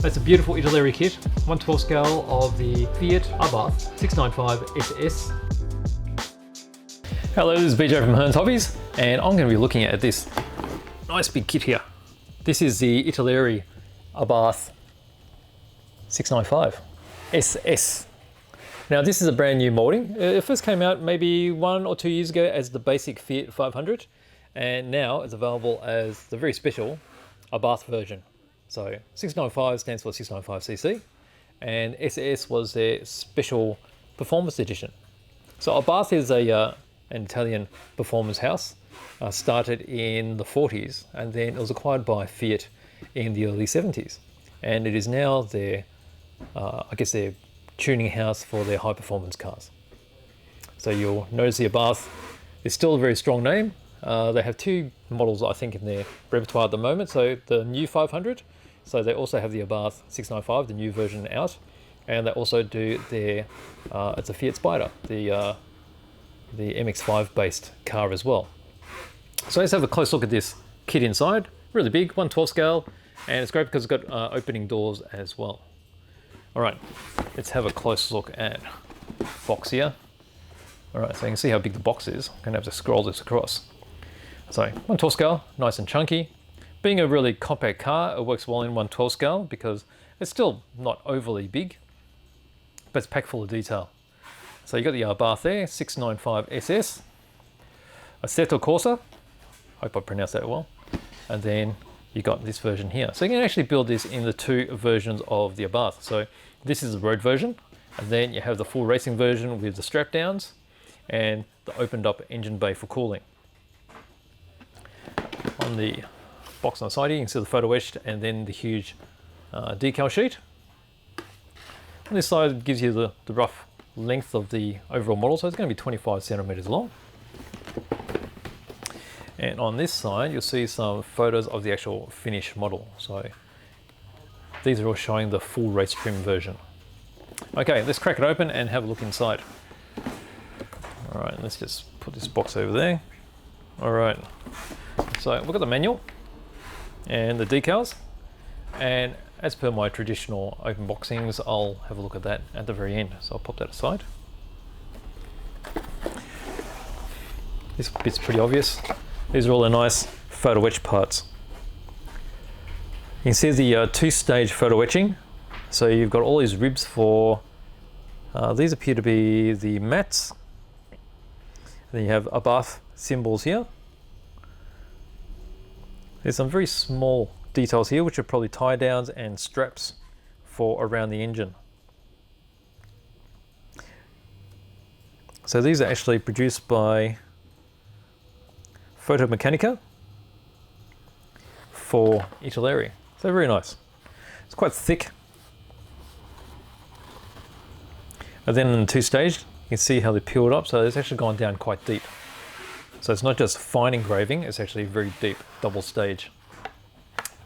That's a beautiful Italeri kit, 1/12 scale of the Fiat Abarth 695SS. Hello, this is BJ from Hearns Hobbies, and I'm going to be looking at this nice big kit here. This is the Italeri Abarth 695 SS. Now this is a brand new molding. It first came out maybe 1 or 2 years ago as the basic Fiat 500, and now it's available as the very special Abarth version. So 695 stands for 695cc, and SS was their special performance edition. So Abarth is an Italian performance house, started in the 40s, and then it was acquired by Fiat in the early 70s. And it is now their, I guess their tuning house for their high performance cars. So you'll notice the Abarth is still a very strong name. They have 2 models, I think, in their repertoire at the moment. So the new 500, so they also have the Abarth 695, the new version out, and they also do their, it's a Fiat Spider, the MX-5 based car as well. So let's have a close look at this kit inside. Really big, 1/12 scale, and it's great because it's got opening doors as well. All right, let's have a close look at the box here. All right, so you can see how big the box is. I'm gonna have to scroll this across. So 1/12 scale, nice and chunky. Being a really compact car, it works well in 1/12 scale because it's still not overly big, but it's packed full of detail. So you got the Abarth there, 695SS, Assetto Corsa, hope I pronounced that well, and then you got this version here. So you can actually build this in the 2 versions of the Abarth. So this is the road version, and then you have the full racing version with the strap downs and the opened up engine bay for cooling. On the box on the side here, you can see the photo etched and then the huge decal sheet. On this side gives you the rough length of the overall model, so it's going to be 25 centimeters long. And on this side you'll see some photos of the actual finished model. So these are all showing the full race trim version. Okay, let's crack it open and have a look inside. All right, let's just put this box over there. All right, so we've got the manual and the decals, and as per my traditional open boxings, I'll have a look at that at the very end, so I'll pop that aside. This bit's pretty obvious. These are all the nice photo etch parts. You can see the 2-stage photo etching. So you've got all these ribs for, these appear to be the mats. Then you have Abarth symbols here. There's some very small details here, which are probably tie downs and straps for around the engine. So these are actually produced by Fotomeccanica for Italeri. So very nice. It's quite thick. And then in the 2-stage, you can see how they peeled up. So it's actually gone down quite deep. So it's not just fine engraving, it's actually very deep, double stage.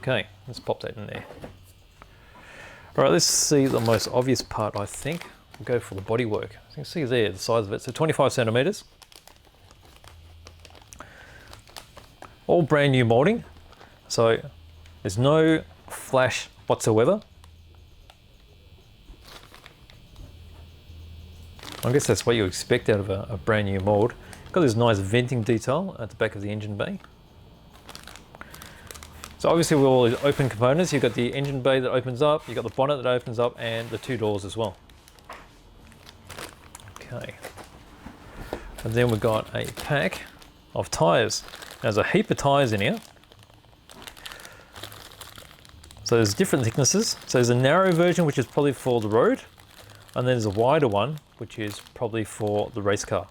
Okay, let's pop that in there. All right, let's see the most obvious part, I think. We'll go for the bodywork. So you can see there the size of it. So 25 centimeters. All brand new molding. So there's no flash whatsoever. I guess that's what you expect out of a brand new mold. Got this nice venting detail at the back of the engine bay. So obviously with all these open components, you've got the engine bay that opens up, you've got the bonnet that opens up, and the 2 doors as well. Okay. And then we've got a pack of tyres. Now, there's a heap of tyres in here. So there's different thicknesses. So there's a narrow version, which is probably for the road, and then there's a wider one, which is probably for the race car.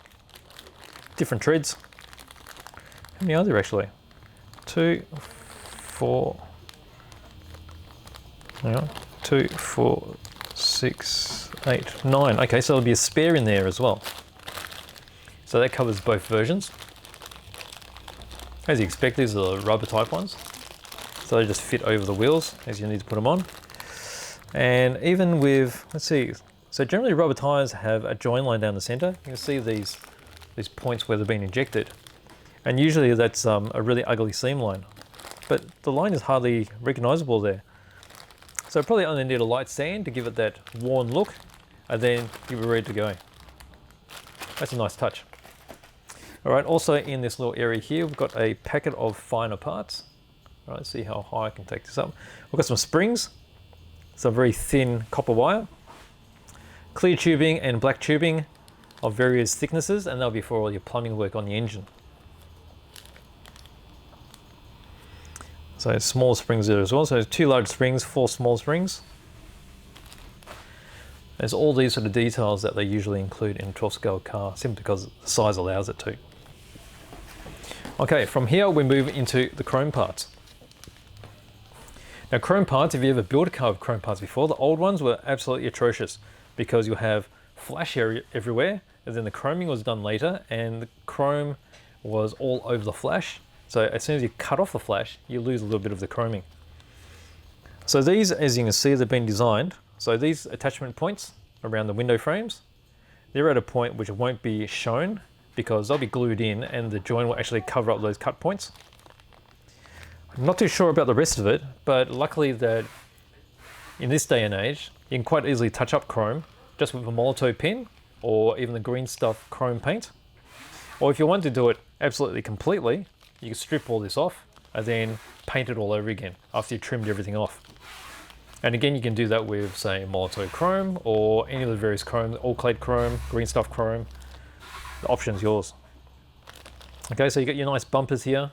Different treads. How many are there actually? 2, 4, 2, 4, 6, 8, 9. Okay, so there'll be a spare in there as well. So that covers both versions. As you expect, these are the rubber type ones. So they just fit over the wheels as you need to put them on. And even with, let's see, so generally rubber tires have a join line down the center. You can see these points where they've been injected. And usually that's a really ugly seam line. But the line is hardly recognizable there. So probably only need a light sand to give it that worn look, and then you'll be ready to go. That's a nice touch. All right, also in this little area here, we've got a packet of finer parts. All right, let's see how high I can take this up. We've got some springs, some very thin copper wire, clear tubing and black tubing of various thicknesses, and that'll be for all your plumbing work on the engine. So small springs there as well. So 2 large springs, 4 small springs. There's all these sort of details that they usually include in a 12 scale car, simply because the size allows it to. Okay, from here we move into the chrome parts. Now chrome parts, if you ever built a car with chrome parts before, the old ones were absolutely atrocious because you'll have flash area everywhere, and then the chroming was done later, and the chrome was all over the flash. So as soon as you cut off the flash, you lose a little bit of the chroming. So these, as you can see, they've been designed. So these attachment points around the window frames, they're at a point which won't be shown because they'll be glued in and the joint will actually cover up those cut points. I'm not too sure about the rest of it, but luckily that in this day and age, you can quite easily touch up chrome just with a Molotow pen or even the green stuff chrome paint. Or if you want to do it absolutely completely, you can strip all this off and then paint it all over again after you've trimmed everything off. And again, you can do that with, say, Molotow chrome or any of the various chrome, all-clad chrome, green stuff chrome. The option's yours. Okay, so you got your nice bumpers here.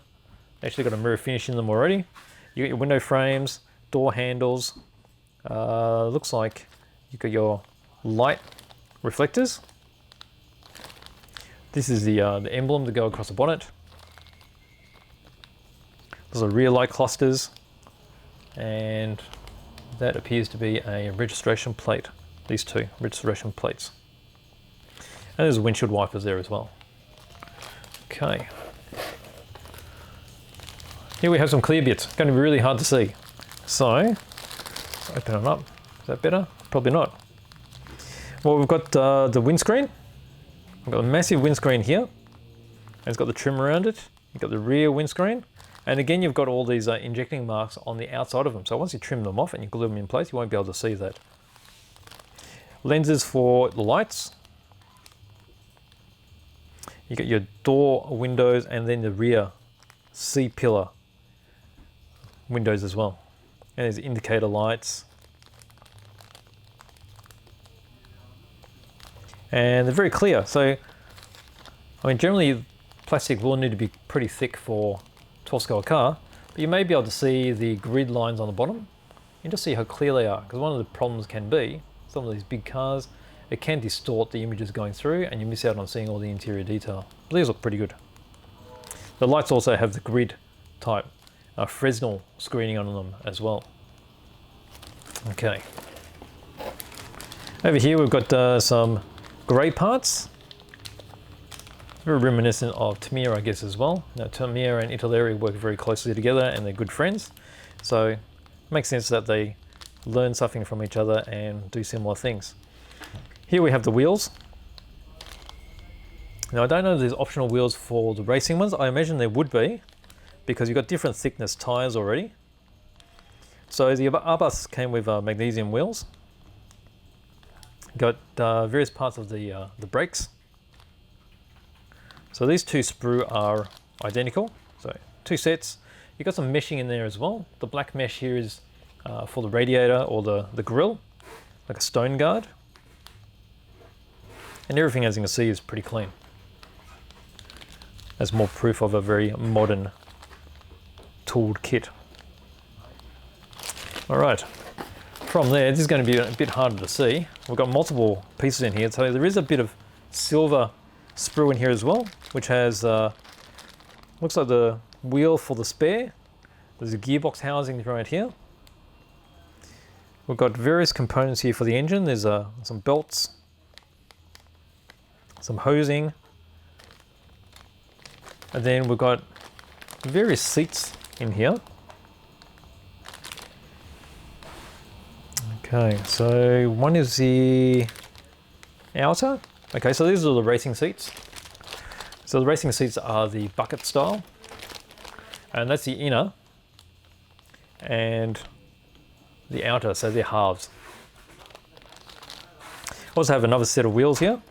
Actually got a mirror finish in them already. You got your window frames, door handles. Looks like you got your light reflectors. This is the emblem to go across the bonnet. Those are rear light clusters, and that appears to be a registration plate. These 2 registration plates. And there's windshield wipers there as well. Okay. Here we have some clear bits. Going to be really hard to see. So, let's open it up. Is that better? Probably not. Well, we've got the windscreen. We've got a massive windscreen here. And it's got the trim around it. You've got the rear windscreen. And again, you've got all these injecting marks on the outside of them. So once you trim them off and you glue them in place, you won't be able to see that. Lenses for the lights. You got your door windows and then the rear C-pillar windows as well. And there's indicator lights. And they're very clear. So, I mean, generally plastic will need to be pretty thick for 12 scale car, but you may be able to see the grid lines on the bottom and just see how clear they are, because one of the problems can be some of these big cars, it can distort the images going through and you miss out on seeing all the interior detail. But these look pretty good. The lights also have the grid type Fresnel screening on them as well. Okay. Over here we've got some grey parts. Very reminiscent of Tamiya, I guess, as well. Now, Tamiya and Italeri work very closely together and they're good friends. So it makes sense that they learn something from each other and do similar things. Here we have the wheels. Now, I don't know if there's optional wheels for the racing ones. I imagine there would be, because you've got different thickness tyres already. So the Abarth came with magnesium wheels. Got various parts of the brakes. So these 2 sprue are identical, so 2 sets. You've got some meshing in there as well. The black mesh here is for the radiator or the grille, like a stone guard. And everything, as you can see, is pretty clean. That's more proof of a very modern tooled kit. All right, from there, this is going to be a bit harder to see. We've got multiple pieces in here, so there is a bit of silver sprue in here as well, which has, looks like the wheel for the spare. There's a gearbox housing right here. We've got various components here for the engine. There's some belts, some hosing, and then we've got various seats in here. Okay, so one is the outer. Okay, so these are the racing seats. So the racing seats are the bucket style, and that's the inner. And the outer, so they're halves. Also have another set of wheels here.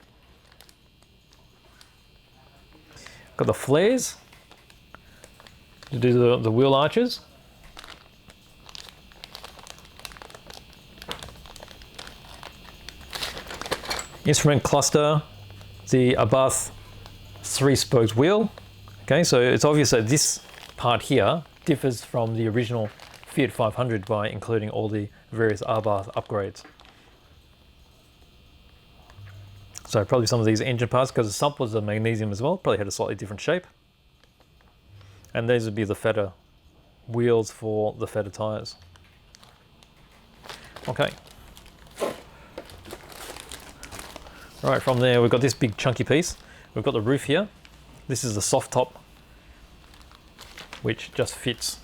Got the flares to do the wheel arches. Instrument cluster, the Abarth 3-spokes wheel. Okay, so it's obvious that this part here differs from the original Fiat 500 by including all the various Abarth upgrades. So probably some of these engine parts, because the sump was a magnesium as well, probably had a slightly different shape. And these would be the fatter wheels for the fatter tyres. Okay. Right, from there we've got this big chunky piece. We've got the roof here. This is the soft top, which just fits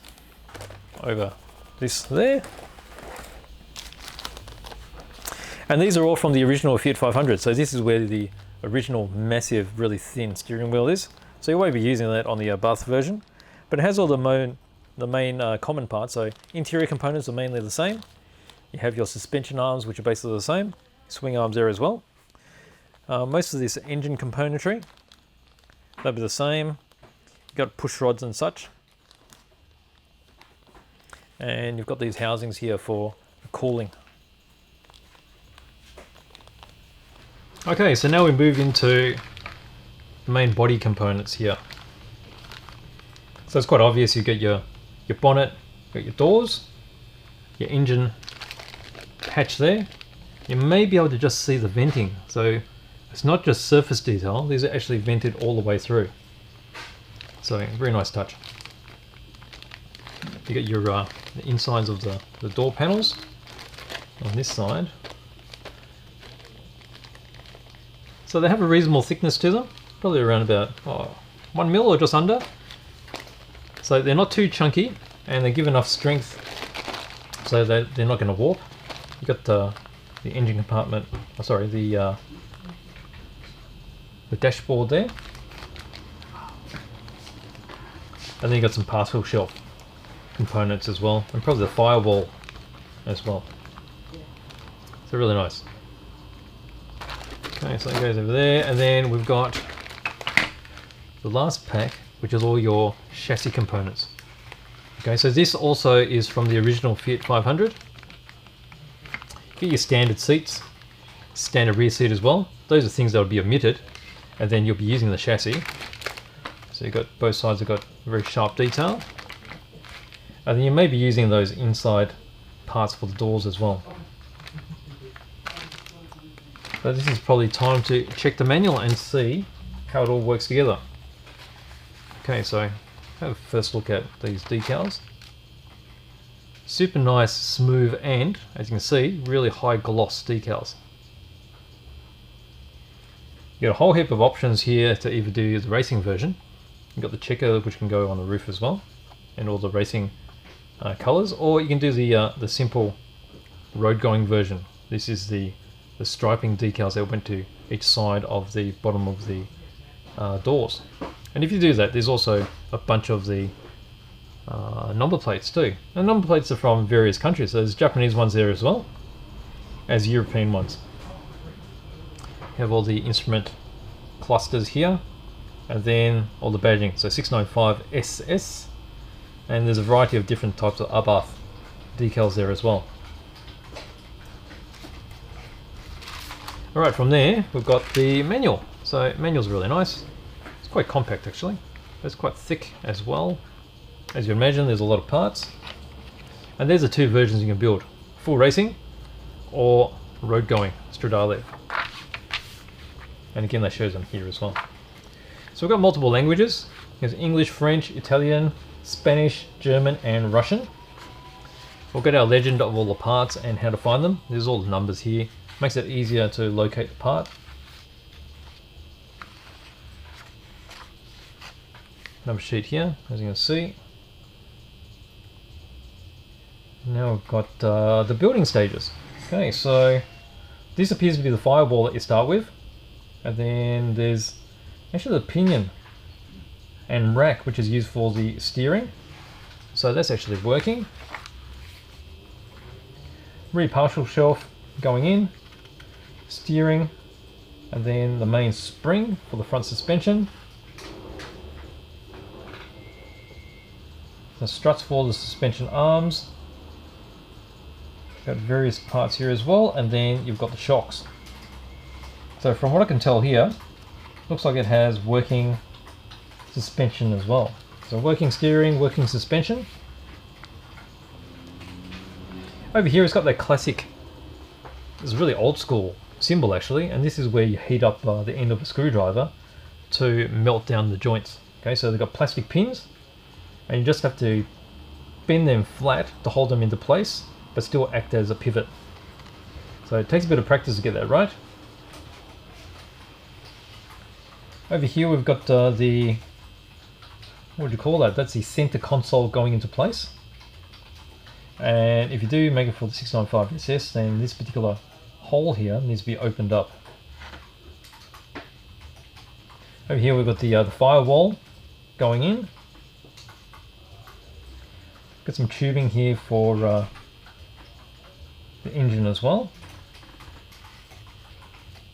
over this there. And these are all from the original Fiat 500. So this is where the original massive, really thin steering wheel is. So you won't be using that on the Abarth version, but it has all the main common parts. So interior components are mainly the same. You have your suspension arms, which are basically the same. Swing arms there as well. Most of this engine componentry, they'll be the same. You've got push rods and such. And you've got these housings here for cooling. Okay, so now we move into the main body components here. So it's quite obvious. You get your bonnet, got your doors, your engine hatch there. You may be able to just see the venting. So it's not just surface detail, these are actually vented all the way through. So very nice touch. You get your the insides of the door panels on this side. So they have a reasonable thickness to them, probably around about 1 mil or just under. So they're not too chunky and they give enough strength so that they're not going to warp. You've got the engine compartment, the dashboard there. And then you've got some parcel shelf components as well, and probably the firewall as well. So really nice. Okay, so it goes over there, and then we've got the last pack, which is all your chassis components. Okay, so this also is from the original Fiat 500. Get your standard seats, standard rear seat as well. Those are things that will be omitted, and then you'll be using the chassis. So you've got both sides have got very sharp detail. And then you may be using those inside parts for the doors as well. But this is probably time to check the manual and see how it all works together. Okay, so have a first look at these decals. Super nice, smooth, and as you can see, really high gloss decals. You got a whole heap of options here to either do the racing version. You've got the checker, which can go on the roof as well, and all the racing colors, or you can do the simple road going version. This is the striping decals that went to each side of the bottom of the doors. And if you do that, there's also a bunch of the number plates too. And number plates are from various countries, so there's Japanese ones there as well as European ones. You have all the instrument clusters here, and then all the badging, so 695SS, and there's a variety of different types of Abarth decals there as well. Alright, from there we've got the manual. So manual's really nice. It's quite compact actually. It's quite thick as well. As you imagine, there's a lot of parts. And there's the two versions you can build. Full racing or road going, stradale. And again, that shows them here as well. So we've got multiple languages. There's English, French, Italian, Spanish, German, and Russian. We'll get our legend of all the parts and how to find them. There's all the numbers here. Makes it easier to locate the part. Number sheet here, as you can see. Now we've got the building stages. Okay, so this appears to be the firewall that you start with. And then there's actually the pinion and rack, which is used for the steering. So that's actually working. rear partial shelf going in, steering, and then the main spring for the front suspension. The struts for the suspension arms. Got various parts here as well, and then you've got the shocks. So from what I can tell here, looks like it has working suspension as well. So working steering, working suspension. Over here it's got that classic, it's really old school symbol actually, and this is where you heat up the end of a screwdriver to melt down the joints. Okay, so they've got plastic pins, and you just have to bend them flat to hold them into place, but still act as a pivot. So it takes a bit of practice to get that right. Over here we've got the, what would you call that? That's the center console going into place. And if you do make it for the 695SS, then this particular hole here needs to be opened up. Over here we've got the firewall going in. Got some tubing here for the engine as well.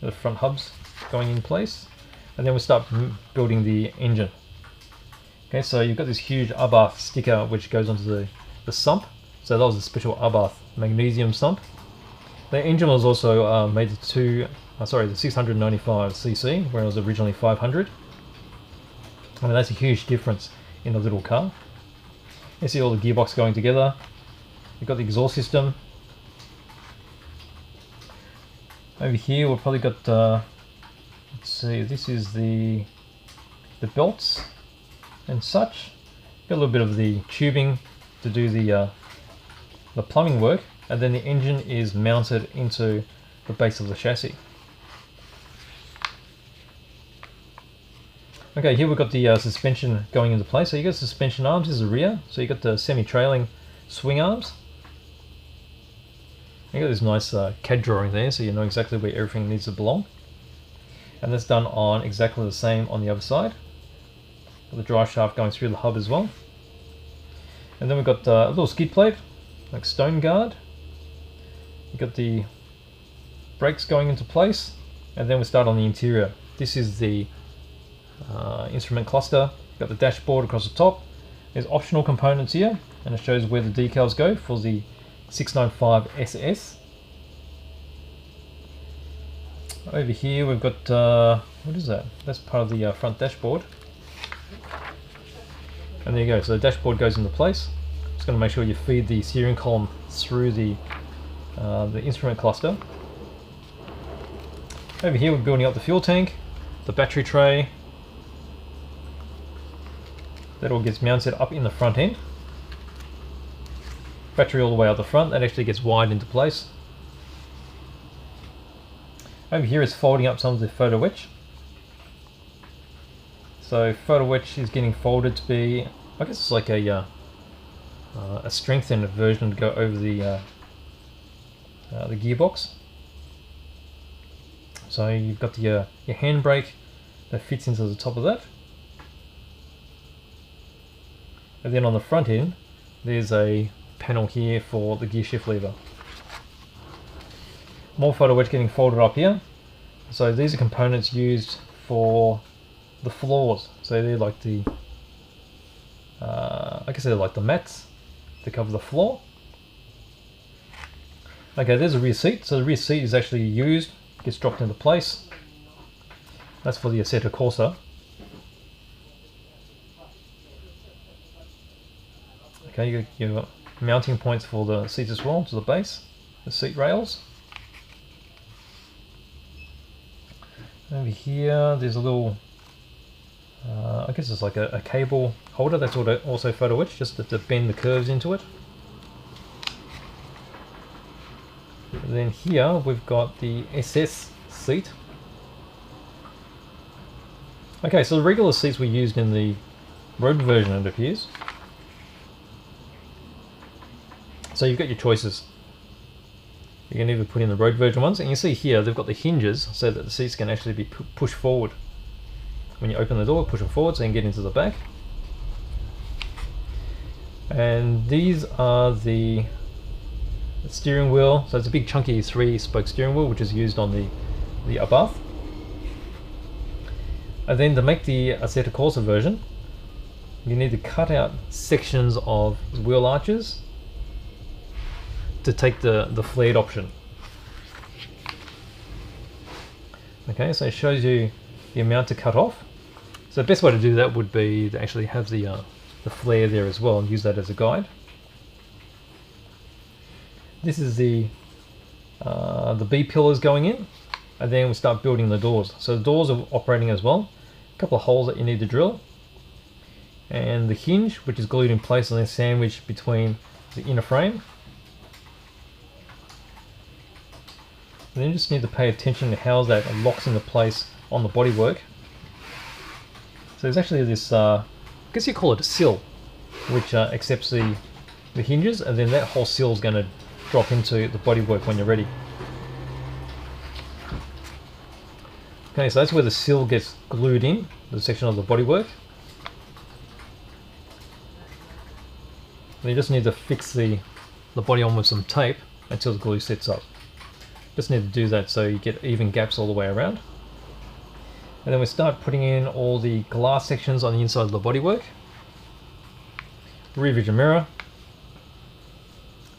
The front hubs going in place, and then we start building the engine. Okay, so you've got this huge Abarth sticker which goes onto the sump. So that was a special Abarth magnesium sump. The engine was also made to the 695cc, where it was originally 500. I mean, that's a huge difference in a little car. You see all the gearbox going together. You've got the exhaust system. Over here we've probably got, let's see, this is the belts and such. Got a little bit of the tubing to do the plumbing work, and then the engine is mounted into the base of the chassis. Okay, here we've got the suspension going into place. So you got suspension arms, this is the rear. So you got the semi-trailing swing arms. You got this nice CAD drawing there, so you know exactly where everything needs to belong. And that's done on exactly the same on the other side. Got the drive shaft going through the hub as well. And then we've got a little skid plate, like stone guard. You've got the brakes going into place, and then we start on the interior. This is the instrument cluster. Got the dashboard across the top. There's optional components here, and it shows where the decals go for the 695SS. Over here we've got, what is that? That's part of the front dashboard. And there you go, so the dashboard goes into place. Just going to make sure you feed the steering column through the instrument cluster. Over here we're building up the fuel tank, the battery tray. That all gets mounted up in the front end. Battery all the way up the front, that actually gets wired into place. Over here is folding up some of the photo-etched. So photo-etched is getting folded to be, I guess it's like a strengthened version to go over the gearbox. So you've got your handbrake that fits into the top of that. And then on the front end, there's a panel here for the gear shift lever. More photo-etched getting folded up here. So these are components used for the floors. So they're like the, I guess they're like the mats to cover the floor. Okay, there's a rear seat. So the rear seat is actually used, gets dropped into place. That's for the Assetto Corsa. Okay, you got your mounting points for the seats as well, to the base, the seat rails. Over here, there's a little, I guess it's like a cable holder. That's also photo-etched, just to bend the curves into it. And then here we've got the SS seat. Okay, so the regular seats were used in the road version, it appears. So you've got your choices. You can either put in the road version ones, and you see here they've got the hinges so that the seats can actually be pushed forward. When you open the door, push them forward so you can get into the back. And these are the the steering wheel. So it's a big chunky 3-spoke steering wheel, which is used on the Abarth. And then to make the Assetto Corsa version, you need to cut out sections of wheel arches to take the flared option. Okay, so it shows you the amount to cut off. So the best way to do that would be to actually have the flare there as well and use that as a guide. This is the B pillars going in, and then we start building the doors. So the doors are operating as well. A couple of holes that you need to drill, and the hinge, which is glued in place and then sandwiched between the inner frame. And then you just need to pay attention to how that locks into place on the bodywork. So there's actually this, I guess you call it a sill, which accepts the hinges, and then that whole sill is going to drop into the bodywork when you're ready. Okay, so that's where the sill gets glued in, the section of the bodywork. And you just need to fix the body on with some tape until the glue sets up. Just need to do that so you get even gaps all the way around. And then we start putting in all the glass sections on the inside of the bodywork. Rear vision mirror.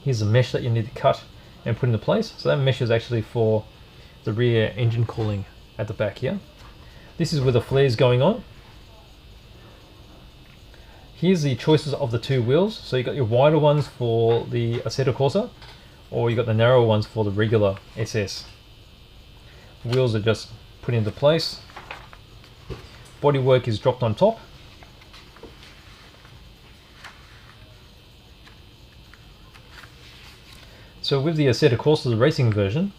Here's the mesh that you need to cut and put into place. So that mesh is actually for the rear engine cooling at the back here. This is where the flare's going on. Here's the choices of the two wheels. So you got your wider ones for the Assetto Corsa, or you got the narrower ones for the regular SS. Wheels are just put into place. Bodywork is dropped on top. So with the Assetto Corsa, the racing version,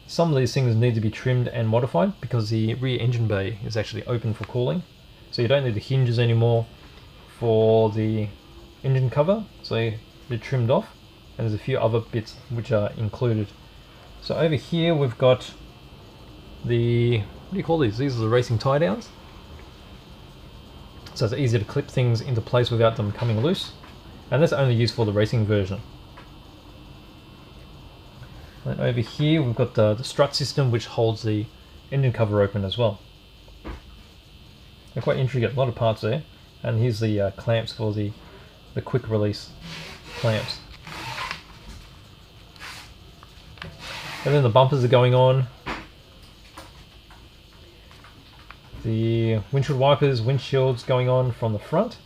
some of these things need to be trimmed and modified because the rear engine bay is actually open for cooling. So you don't need the hinges anymore for the engine cover, so they're trimmed off. And there's a few other bits which are included. So over here we've got the, what do you call these? These are the racing tie downs. So it's easy to clip things into place without them coming loose. And that's only used for the racing version. And over here we've got the strut system, which holds the engine cover open as well. They're quite intricate, a lot of parts there. And here's the clamps for the quick release clamps. And then the bumpers are going on. The windshield wipers, windshields going on from the front.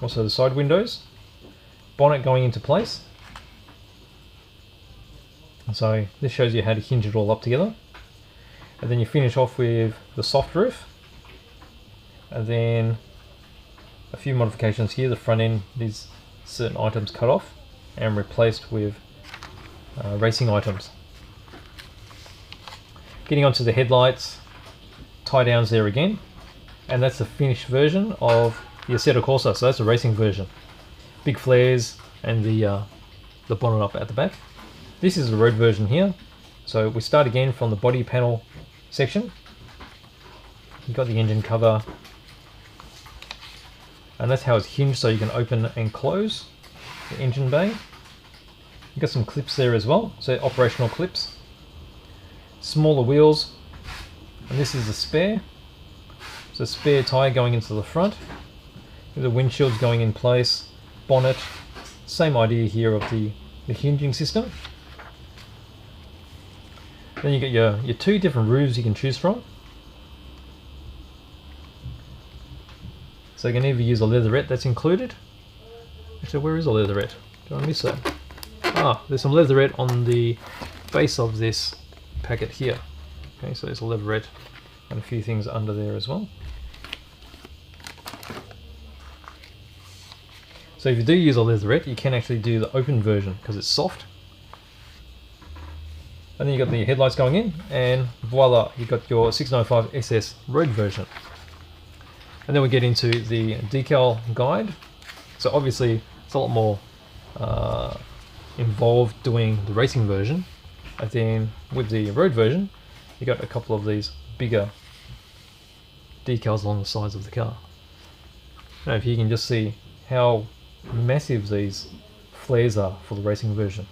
Also the side windows. Bonnet going into place. And so this shows you how to hinge it all up together. And then you finish off with the soft roof. And then a few modifications here. The front end, these certain items cut off and replaced with racing items. Getting onto the headlights, tie downs there again, and that's the finished version of the Assetto Corsa. So that's the racing version. Big flares and the bonnet up at the back. This is the road version here. So we start again from the body panel section. You've got the engine cover, and that's how it's hinged, so you can open and close the engine bay. You've got some clips there as well, so operational clips. Smaller wheels, and this is the spare. So spare tyre going into the front. The windshield's going in place. Bonnet, same idea here of the hinging system. Then you get your two different roofs you can choose from. So you can either use a leatherette that's included. Actually, where is a leatherette? Did I miss that? Ah, there's some leatherette on the base of this packet here. Okay, so there's a leatherette and a few things under there as well. So if you do use a leatherette, you can actually do the open version because it's soft. And then you've got the headlights going in, and voila, you've got your 695SS road version. And then we get into the decal guide. So obviously it's a lot more involved doing the racing version. And then with the road version, you got a couple of these bigger decals along the sides of the car. Now if you can just see how massive these flares are for the racing version.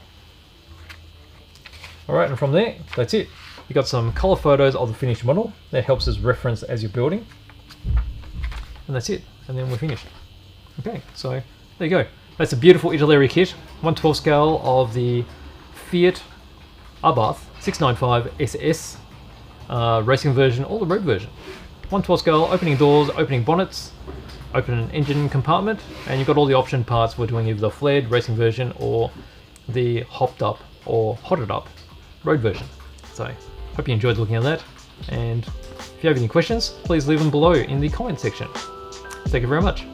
Alright, and from there, that's it. You got some color photos of the finished model. That helps as reference as you're building. And that's it. And then we're finished. Okay, so there you go. That's a beautiful Italeri kit. 1/12 scale of the Fiat Abarth 695SS racing version or the road version. 1/12 scale, opening doors, opening bonnets, open engine compartment, and you've got all the option parts for doing either the flared racing version or the hopped up or hotted up road version. So hope you enjoyed looking at that, and if you have any questions, please leave them below in the comment section. Thank you very much.